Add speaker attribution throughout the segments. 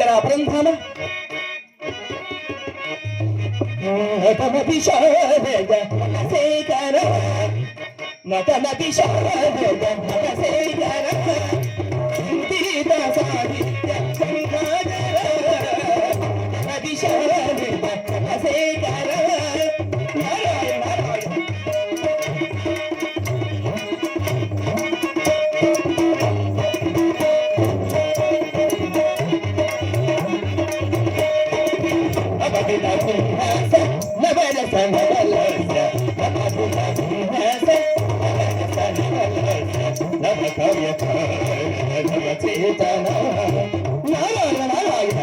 Speaker 1: పరంధామ నటనపి శారద శేఖర నటనపి శారద శేఖర సంగీత సాహిత్య సంగాధర నటనపి శారద శేఖర నారాయణ నారాయణ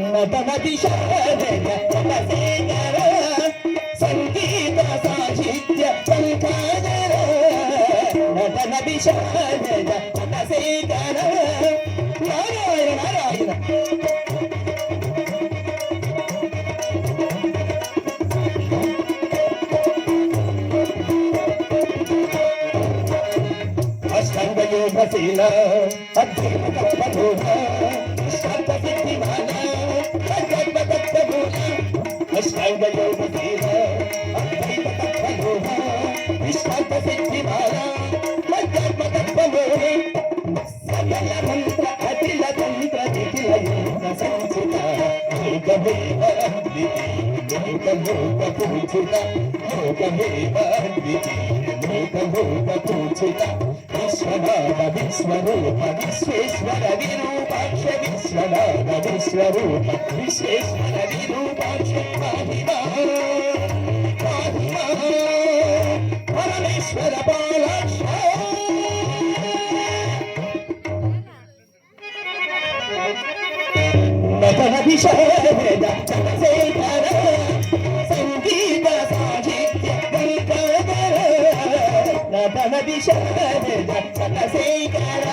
Speaker 1: నటనపి శారద శేఖర సంగీత సాహిత్య సంగాధర నటనపి శారద శేఖర నారాయణ నారాయణ అష్టాంగయోగశీల అద్భుత కల్పమూల శాంత సిద్ధిమాల అష్టాంగయోగశీల అద్వైత తత్వమూల విశ్వాంత సిద్ధిమాల అధ్యాత్మ తత్వమూల సకల మంత్ర అఖిల తంత్ర దిఖిల యోగ సంచిత లోకమేవ అద్వితి లోక పూజిత లోకమేవ అద్వితి లోక పూజిత విశ్వనాథ విశ్వరూప విశ్వేశ్వర విరూపాక్ష విశ్వనాథ విశ్వరూప విశ్వేశ్వర విరూపాక్ష మహిమా మహిమా పరమేశ్వర పాలాక్ష నటనపి శారద శేఖర సంగీత సాహిత్య సంగాధర నటనపి శారద శేఖర